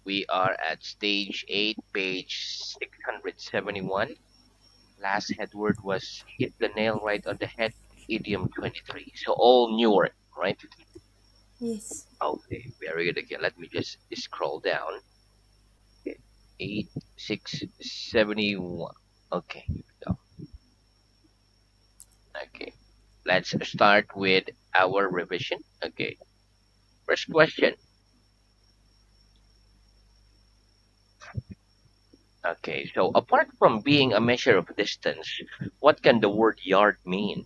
We are at stage 8, page 671. Last headword was hit the nail right on the head, idiom 23. So all new work, right? Yes. Okay, very good. Okay, let me just scroll down. Okay, 8671. Okay, here we go. Okay, let's start with our revision. Okay, first question. Okay, so apart from being a measure of distance, what can the word yard mean?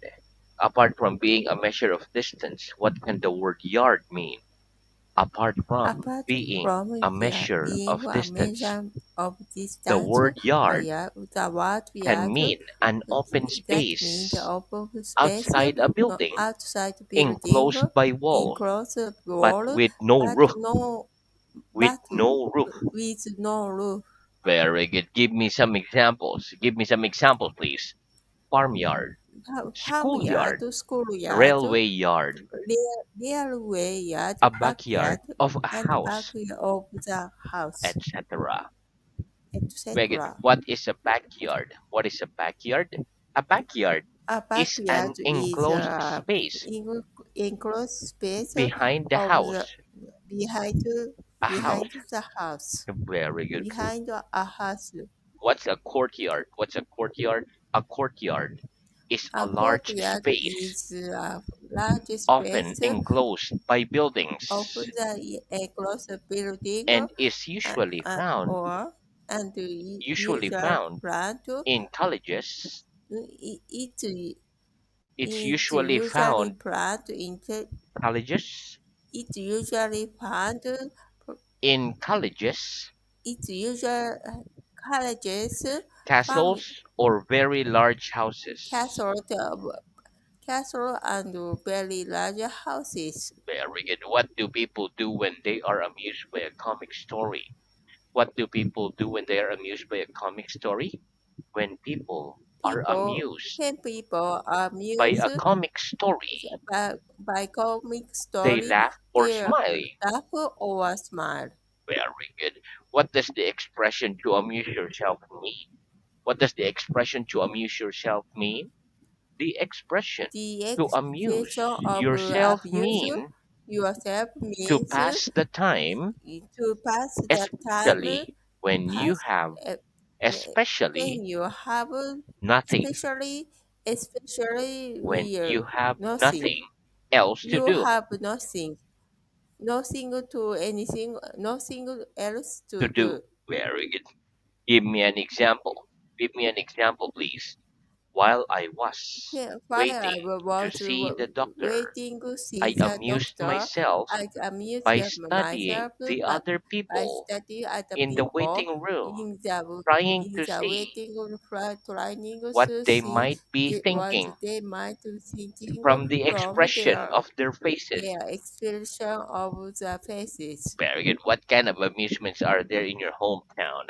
Apart from being a measure of distance, what can the word yard mean? Apart from Apart being from a yeah, measure being of a distance, measure of the distance, word yard the word can yard, mean an open that means the space open space outside a building, outside building, enclosed by wall, enclosed but wall, with no but roof. no, With but no roof. with no roof. Very good. Give me some examples. Give me some examples, please. Farmyard, Farmyard, schoolyard, schoolyard, railway yard, railway yard, a backyard backyard, of a and house, backyard of the house, etc. Very good. etc. What is a backyard? What is a backyard? A backyard A is an backyard is enclosed space enclosed space behind the of the house. behind A behind house. the house. Very good. Behind a house. What's a courtyard? What's a courtyard? A courtyard is a A large courtyard space, is a large often space enclosed by of buildings, the enclosed building, and is or and usually usual found plant. in colleges. It It's it usually usually found plant in colleges it usually plant in colleges, It's usual colleges, farm castles, or very large houses. castle, castle and very large houses. Very good. What do people do when they are amused by a comic story? What do people do when they are amused by a comic story? When people are amused When people are by amused a comic story, by comic they story, laugh or they smile. laugh or smile. Very good. What does the expression to amuse yourself mean? What does the expression to amuse yourself mean? The expression The to amuse expression of yourself abuse mean yourself to means pass the time, to pass the time, especially when you pass have, uh, especially when you have nothing, especially when you have nothing. nothing else to You do. have nothing to anything, nothing else To to do. do. Very good. Give me an example. Give me an example, please. While I was While I waiting to was see the doctor, waiting to see I the amused doctor, myself I amused by studying myself the by, other by people studying other in the people waiting room, in the trying in to the see waiting room, trying what to they see might be what thinking they might be thinking from the from expression of their faces. their expression of the faces. Very good. What kind of amusements are there in your hometown?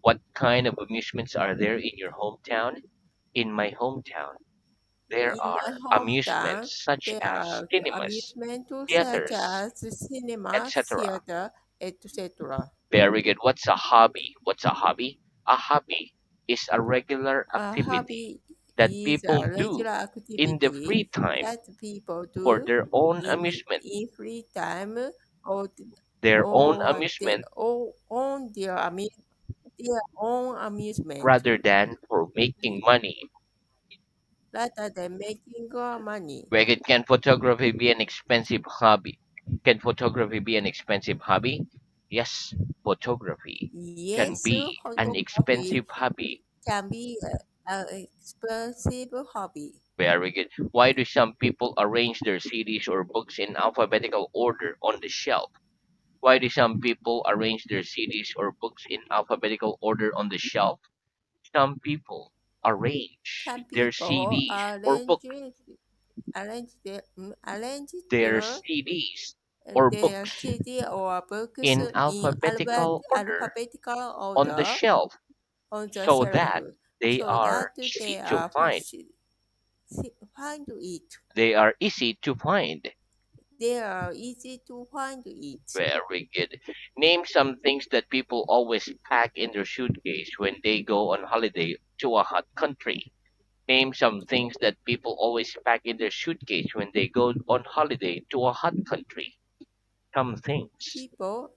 What kind of amusements are there in your hometown? In my hometown, there In my are hometown, amusements such there as are cinemas, amusements such theaters, as cinema, etc. theater, etc. Very good. What's a hobby? What's a hobby? A hobby is a regular A activity hobby that is people a do regular in the activity free time that people for do their own in, amusement. in free time or, Their own or, they, amusement or on their own amusement rather than for making money. rather than making money. Where can photography be an expensive hobby? Can photography be an expensive hobby? Yes, photography can Yes, be an photography expensive hobby. can be an expensive hobby. Very good. Why do some people arrange their CDs or books in alphabetical order on the shelf? Why do some people arrange their CDs or books in alphabetical order on the shelf? Some people arrange Some their people CDs or books, arrange their CDs or their books CD or books in in alphabetical order alphabetical on the order shelf on the so shelf, that they so that are they easy to are find. find it. They are easy to find. They are easy to find it. Very good. Name some things that people always pack in their suitcase when they go on holiday to a hot country. Name some things that people always pack in their suitcase when they go on holiday to a hot country. Some things People,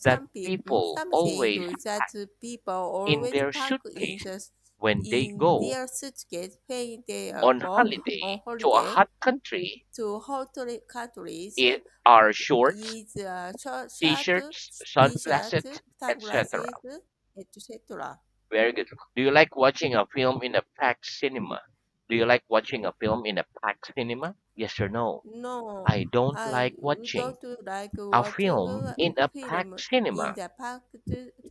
that some people, people something always that people in always their pack in suitcase when they go their suitcase when they on go on holiday to a holiday hot country. to hot countries It are shorts, is short shirt, t-shirts, t-shirt, sunglasses, etc. sunglasses, etc. Very good. Do you like watching a film in a packed cinema? Do you like watching a film in a packed cinema? Yes or no? No, I don't I like watching don't like a watching film a in a packed film in cinema. the packed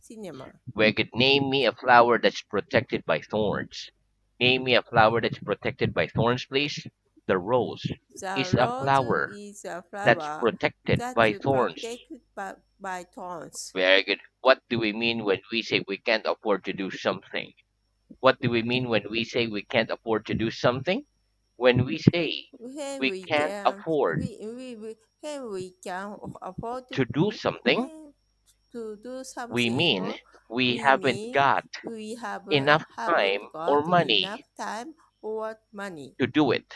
cinema. Where could name me a flower that's protected by thorns? Name me a flower that's protected by thorns, please. The rose The is a rose flower is a that's flower protected that's by thorns. protected by thorns. Very good. What do we mean when we say we can't afford to do something? What do we mean when we say we can't afford to do something? When we say When we we can't can, afford when we can afford to do something, when to do we something, mean we we haven't mean got we enough haven't time or got enough money time or money to do it.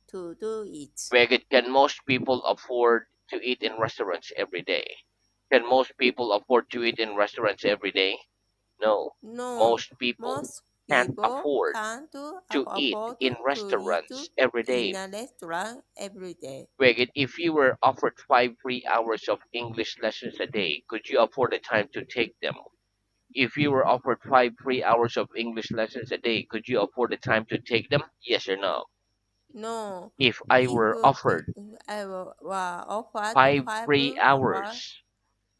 to do it. Where can most people afford to eat in restaurants every day? Can most people afford to eat in restaurants every day? No. No, Most people most can't people afford can't to eat afford in to eat restaurants every in day. a restaurant every day. Wait, if you were offered 5 free hours of English lessons a day, could you afford the time to take them? If you were offered 5 free hours of English lessons a day, could you afford the time to take them? Yes or no? No, If I if were offered I were offered five five free hour hours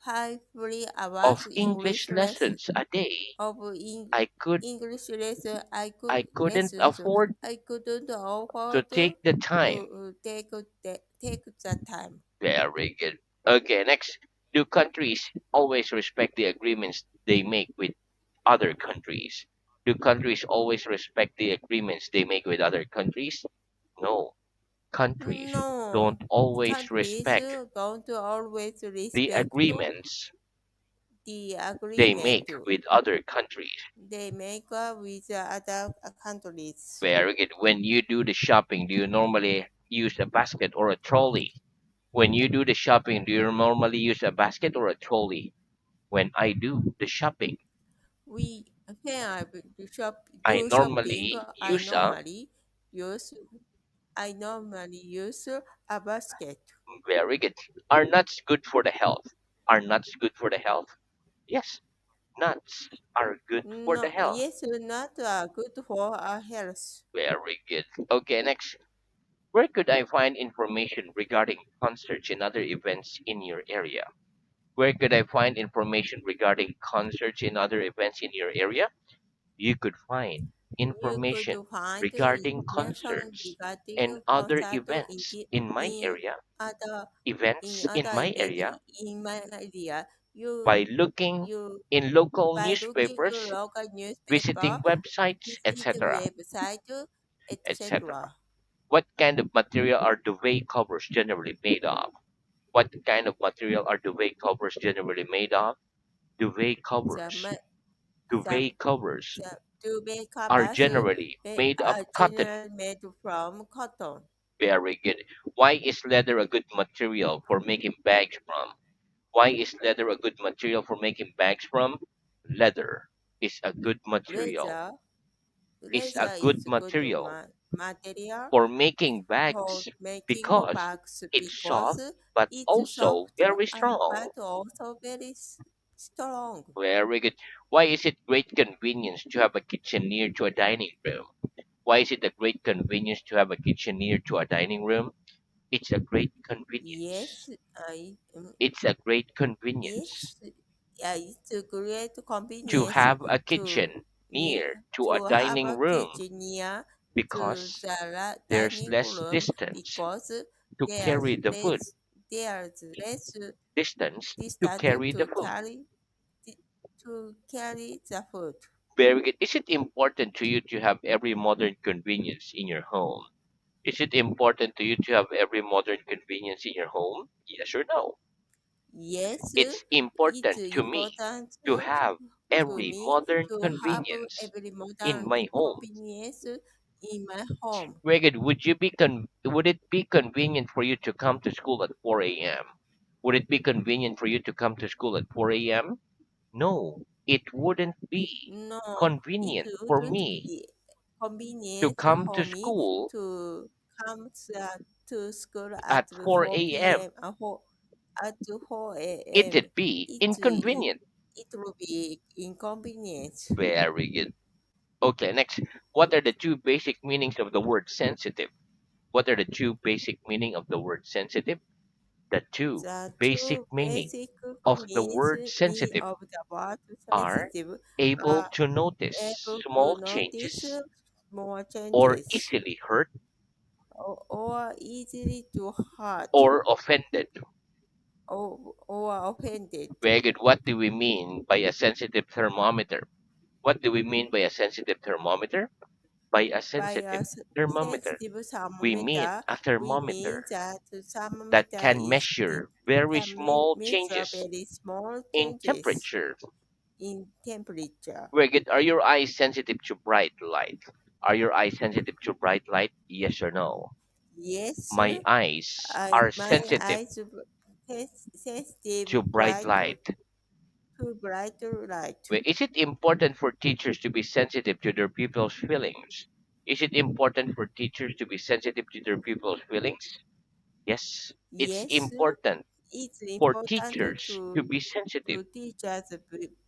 5 3 hours of English English lesson lessons a day, of I could English lesson, I couldn't lessons, afford I couldn't to afford take the to time. take the time. Very good. Okay, next. Do countries always respect the agreements they make with other countries? Do countries always respect the agreements they make with other countries? No. Countries No, don't always countries respect don't always the respect agreements the they agreement make with other countries. they make with other countries. Very good. When you do the shopping, do you normally use a basket or a trolley? When you do the shopping, do you normally use a basket or a trolley? When I do the shopping, We when I I do shopping, normally use a use I normally use a basket. very good. Are nuts good for the health? Are nuts good for the health? Yes, nuts are good for the No, health. yes, not good for our health. Very good. Okay, next. Where could I find information regarding concerts and other events in your area? Where could I find information regarding concerts and other events in your area? You could find You could information find regarding information concerts and regarding other concert events in my area, other events in my event area in my area. You by looking you in local by looking newspapers, local newspaper, visiting websites, visit etc., website, etc. etc. What kind of material are duvet covers generally made of? What kind of material are duvet covers generally made of? Duvet The covers. ma- the Duvet covers the duvet are covers generally they made of are cotton. generally made from cotton. Very good. Why is leather a good material for making bags from? Why is leather a good material for making bags from? Leather is a good material. Leather Is a Leather good is a good material material for making for bags making because bags it's soft because but it's also soft very and strong. but also very strong. Very good. Why is it great convenience to have a kitchen near to a dining room? Why is it a great convenience to have a kitchen near to a dining room? It's a great convenience. Yes, I It's a great yes, convenience it's a great to convenience have a to kitchen near near to a to have dining a room kitchen near to because the there's dining less room distance because to there's carry the food. less there's less Distance to distance carry the food. to carry the food. Very good. Is it important to you to have every modern convenience in your home? Is it important to you to have every modern convenience in your home? Yes or no? Yes, It's it's important to me important to have to every me modern to have convenience every in modern my home. convenience in my home. Very good. Would it be convenient for you to come to school at 4 a.m.? Would it be convenient for you to come to school at 4 a.m.? No, it wouldn't be No, it convenient for wouldn't me be to convenient come to for me school to come to school at at 4 4 a.m. p.m. At 4 a.m. It'd be It, inconvenient. it will be inconvenient. Very good. Okay, next. What are the two basic meanings of the word sensitive? What are the two basic meaning of the word sensitive? The two The basic two meaning basic of the meanings word sensitive of the word are sensitive able are to notice able to small notice changes small or changes easily hurt or easily to hurt or offended. or offended Very good. What do we mean by a sensitive thermometer? What do we mean by a sensitive thermometer? By a by sensitive a thermometer, sensitive we mean thermometer. a We mean thermometer that the that thermometer can is measure very can small measure changes very small in changes temperature. in temperature. Very good. Are your eyes sensitive to bright light? Are your eyes sensitive to bright light? Yes or no? Yes, My eyes are my sensitive eyes sensitive to bright light. to brighter light. Wait, is it important for teachers to be sensitive to their pupils' feelings? Is it important for teachers to be sensitive to their pupils' feelings? Yes, it's Yes, important it's for important teachers to be sensitive to teachers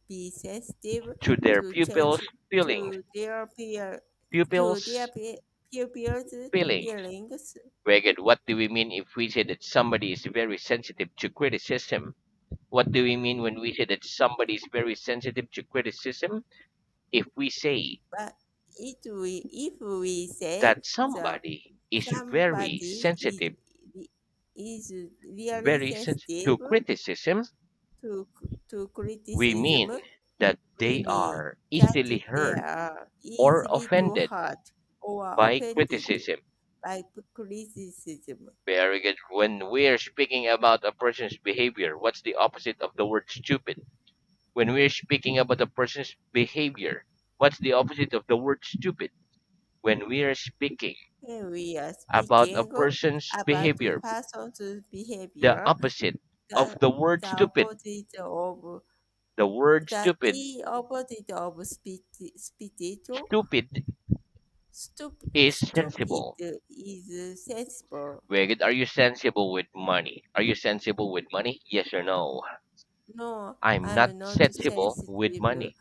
be sensitive to their to change pupils' feelings. to their Pupils' pupils' feelings. feelings. Very good. What do we mean if we say that somebody is very sensitive to criticism? What do we mean when we say that somebody is very sensitive to criticism? If we say But if we say that that somebody is somebody is really very sensitive to sensitive criticism, to we criticism, mean that we they mean are that easily they hurt are or easily to offended hurt or by offended criticism. by criticism. Very good. When we're speaking about a person's behavior, what's the opposite of the word stupid? When we're speaking about a person's behavior, what's the opposite of the word stupid? When we are speaking When we are about a speaking person's about the behavior, person's the behavior, opposite of the, the word the stupid, opposite of the word stupid, opposite of spiritual, stupid is stupid sensible. is sensible. Very good. Are you sensible with money? Are you sensible with money? Yes or no? No, I'm not I'm not sensible with sensitive money.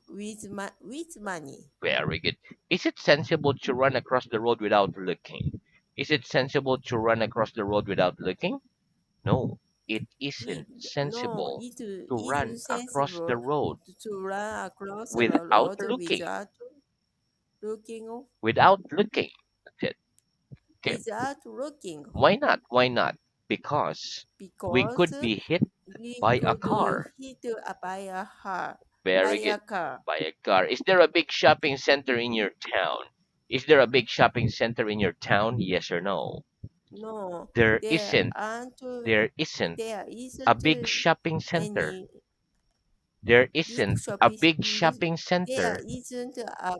with money. Very good. Is it sensible to run across the road without looking? Is it sensible to run across the road without looking? No, it It, isn't no, sensible it to run isn't across the sensible road to run across the without road looking. looking Without looking. That's it. Okay. without looking Why not? Why not? Because we because could be hit we by a could car. hit by Very a good. car. By a car. Is there a big shopping center in your town? Is there a big shopping center in your town? Yes or no? No, There isn't. There isn't there a isn't big shopping center. any There big isn't a shopping. big shopping There center. isn't a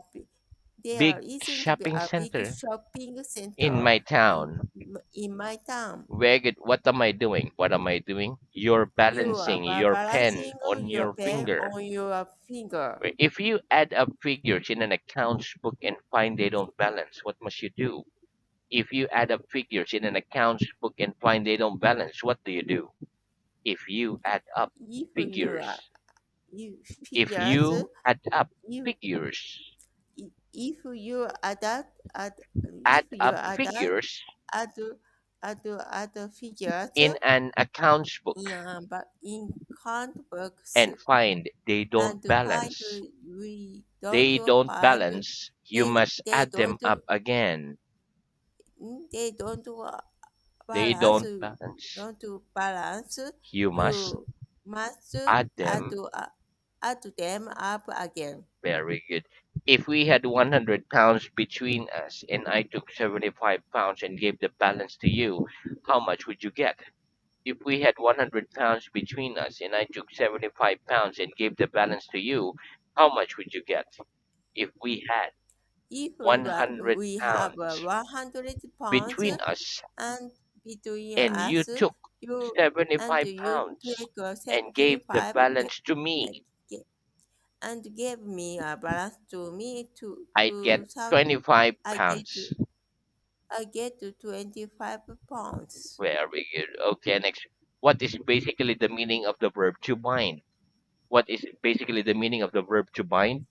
there Big isn't shopping a big center shopping in center my in town. in my town. Very good. What am I doing? What am I doing? You're You are balancing your pen balancing on your your pen finger. on your finger. If you add up figures in an accounts book and find they don't balance, what must you do? If you add up figures in an accounts book and find they don't balance, what do you do? If you add up If you are figures, you if figures you add up you figures, if you add if add you up figures add add figures in an accounts book in count books and find they don't and find balance, we don't they don't find balance, you must they add them don't up again. they don't They balance don't balance. don't balance. You must You must add add them. add them up again. Very good. If we had 100 pounds between us and I took 75 pounds and gave the balance to you, how much would you get? If we had 100 pounds between us and I took 75 pounds and gave the balance to you, how much would you get? If we had If 100 we have pounds 100 pounds between us and between and you us, took you and 75 you pounds take and gave the 75 balance to me, and gave me a balance to me I'd get to south. 25 I get pounds. I get to 25 pounds. Very good. Okay, next. What is basically the meaning of the verb to bind? What is basically the meaning of the verb to bind?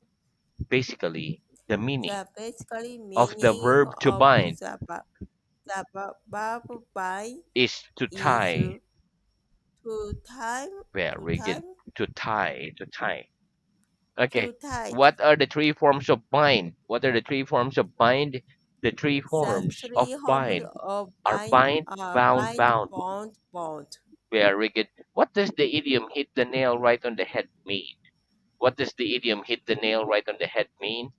Basically, the meaning The basically of the meaning verb to of bind the verb by is to is tie. to Very good. time To tie. To tie. Okay. to tie. What are the three forms of bind? What are the three forms of bind? The three The forms of three homes bind of are bind bind, are bound, bind, bound. bond, bond. Very good. What does the idiom hit the nail right on the head mean? What does the idiom hit the nail right on the head mean?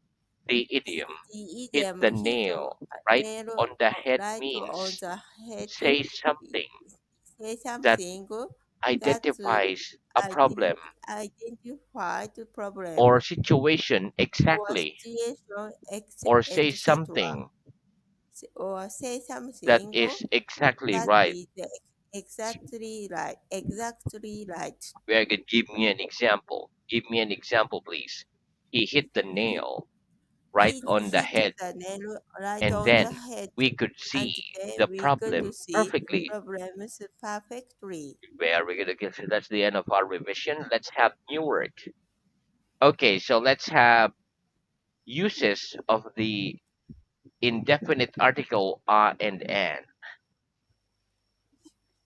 The idiom The hit idiom the hit nail right nail on the head right on means the head. say something Say that something that identifies a problem identify the or problem situation or exactly, situation, or say etc. something Or say that something is exactly that right. is exactly right. Exactly right. Very good. Give me an example. Give me an example, please. He hit the nail right He on the hit head, the nail right and on the then head, we could and see then the we could problem see perfectly. problems perfectly. Very good. Okay, so that's the end of our revision. Let's have new work. Okay, so let's have uses of the indefinite article and an.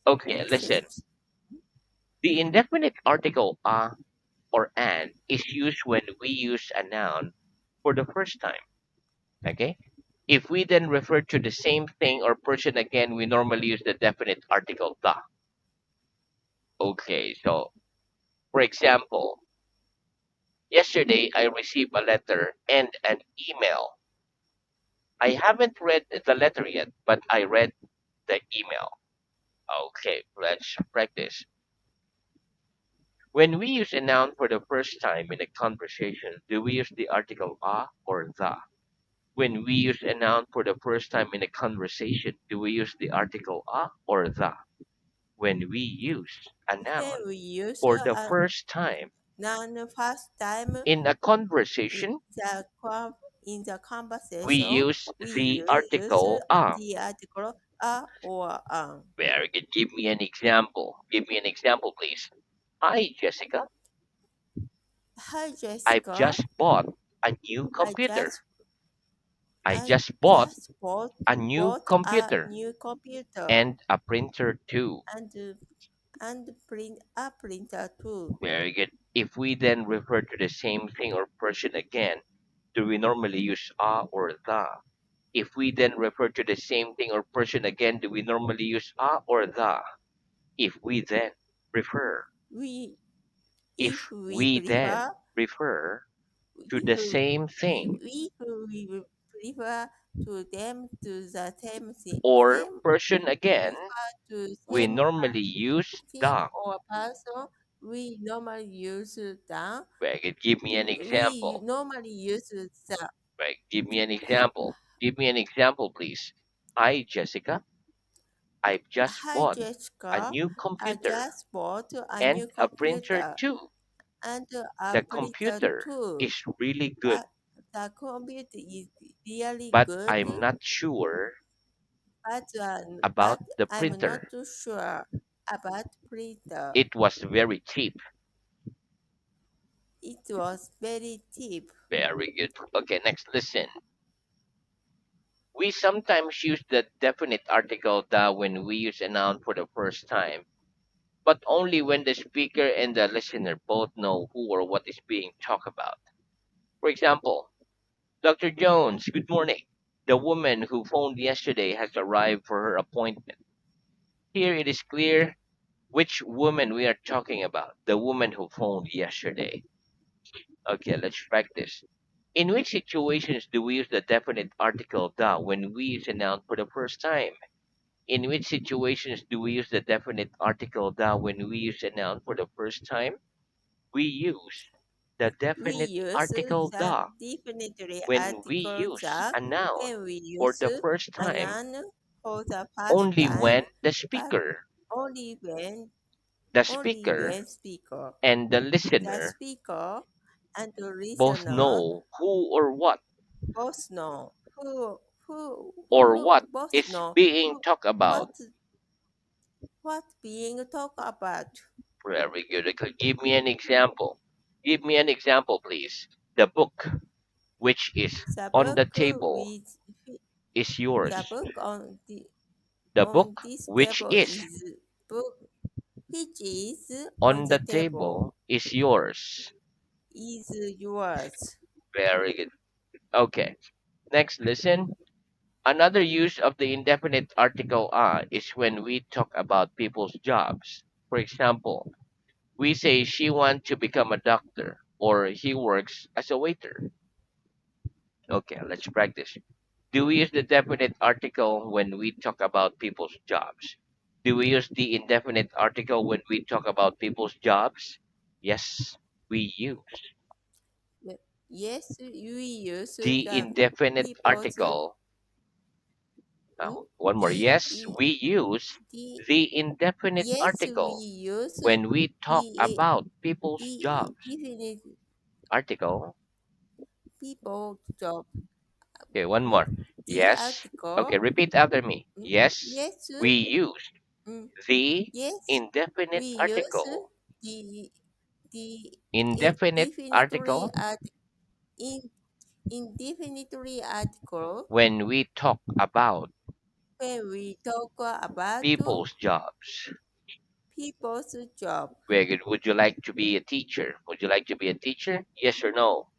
Okay, listen. Usage. The indefinite article or an is used when we use a noun for the first time. Okay? If we then refer to the same thing or person again, we normally use the definite article the. Okay, so for example, yesterday I received a letter and an email. I haven't read the letter yet, but I read the email. Okay, let's practice. When we use a noun for the first time in a conversation, do we use the article a or the? When we use a noun for the first time in a conversation, do we use the article a or the? When we use a When noun we use for the a first time noun first time in a in conversation, in the we conversation, use we the use article a. the article a or an. Very good. Give me an example. Give me an example, please. Hi, Jessica. Hi I've Jessica, just bought a new I computer. just I I just bought just a new bought a computer new computer and a printer too. and print a printer too. Very good. If we then refer to the same thing or person again, do we normally use a or the? If we then refer to the same thing or person again, do we normally use a or the? If we then refer, We if if we we then prefer refer to if the we, same thing if we prefer to them to the same thing, or same person again, prefer to we normally use same the. or person, we normally use the. Very good. Give me an We example. normally use the. Right. Give me an example. Give me an example, please. Hi, Jessica. I've just Hi bought a Jessica, new I computer just bought a and new a printer computer too. and a The printer computer too. is really good, Uh, the computer is really but good, I'm not sure but about the I'm not printer. too sure about printer. It was very cheap. It was very cheap. Very good. Okay, next, listen. We sometimes use the definite article the when we use a noun for the first time, but only when the speaker and the listener both know who or what is being talked about. For example, Dr. Jones, good morning. The woman who phoned yesterday has arrived for her appointment. Here it is clear which woman we are talking about. The woman who phoned yesterday. Okay, let's practice. In which situations do we use the definite article the when we use a noun for the first time? In which situations do we use the definite article the when we use a noun for the first time? We use the We definite use article the the definitely when we article use the a noun when we for use the first a time noun for the first only time, when the but speaker, only when the only speaker when speaker, and the the listener speaker and the both listener know who or what both know or what both is know being who, talked what about. what being talked about. Very good. Okay, give me an example. Give me an example, please. The book which is The on the book table with is the yours. book The on book this which table is is book which is on on the the table table is yours. is yours. Very good. Okay. Next, listen. Another use of the indefinite article is when we talk about people's jobs. For example, we say she wants to become a doctor or he works as a waiter. Okay, let's practice. Do we use the definite article when we talk about people's jobs? Do we use the indefinite article when we talk about people's jobs? Yes, we use Yes, we use the the indefinite people's article. One more. the Yes, we use the the indefinite yes we article use when we talk the about people's the jobs. indefinite Article. people job. Okay, one more. The Yes. Okay, article. repeat after me. Yes, Yes, we use mm, the yes, we indefinite use article. the the Indefinite indefinitely article in indefinitely article when we talk about when we talk about people's jobs. people's job. Very good. Would you like to be a teacher? Would you like to be a teacher? Yes or no?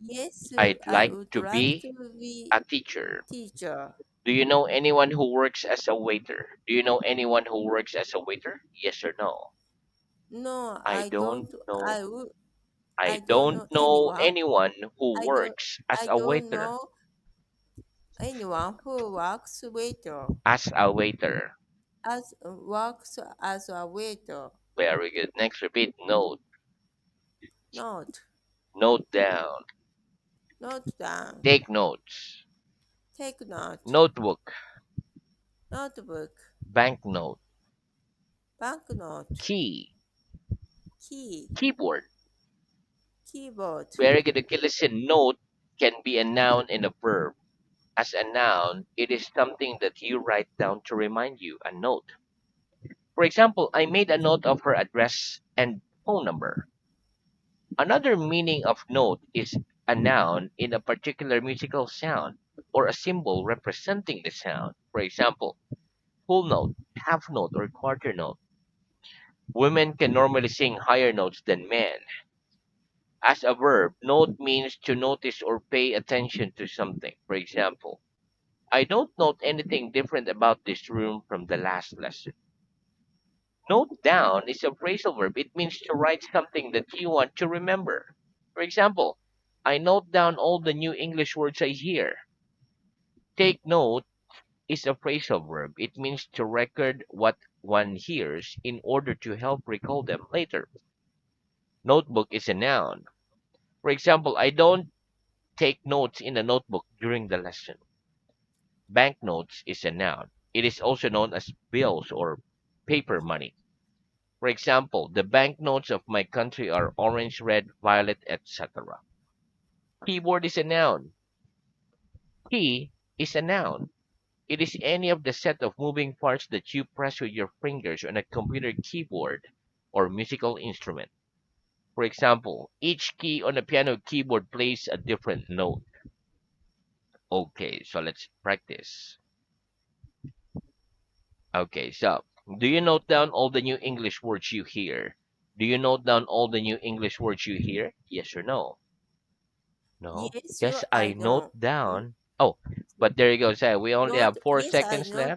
Yes, I'd I like would to like be to be a teacher. teacher. Do you know anyone who works as a waiter? Do you know anyone who works as a waiter? Yes or no? No, I I don't don't. know. I I don't don't know know anyone. anyone who I don't. works as I a don't waiter. know anyone who As a waiter. works as a waiter. Very good. Next, repeat. Note. Not, Note down. not down. Take notes. Take note. Notebook. Notebook. Banknote. Banknote. Key. Key. Keyboard. Keyboard. Very good. Okay, listen. Note can be a noun and a verb. As a noun, it is something that you write down to remind you. A note. For example, I made a note of her address and phone number. Another meaning of note is a noun in a particular musical sound or a symbol representing the sound. For example, full note, half note, or quarter note. Women can normally sing higher notes than men. As a verb, note means to notice or pay attention to something. For example, I don't note anything different about this room from the last lesson. Note down is a phrasal verb. It means to write something that you want to remember. For example, I note down all the new English words I hear. Take note is a phrasal verb. It means to record what one hears in order to help recall them later. Notebook is a noun. For example, I don't take notes in a notebook during the lesson. Banknotes is a noun. It is also known as bills or paper money. For example, the banknotes of my country are orange, red, violet, etc. Keyboard is a noun. Key is a noun. It is any of the set of moving parts that you press with your fingers on a computer keyboard or musical instrument. For example, each key on a piano keyboard plays a different note. Okay, so let's practice. Okay, so do you note down all the new English words you hear? Do you note down all the new English words you hear? Yes or no? No. Yes, Yes, I I note don't. down. Oh, but there you go, Say. We only Not. have four Yes, I seconds not. left.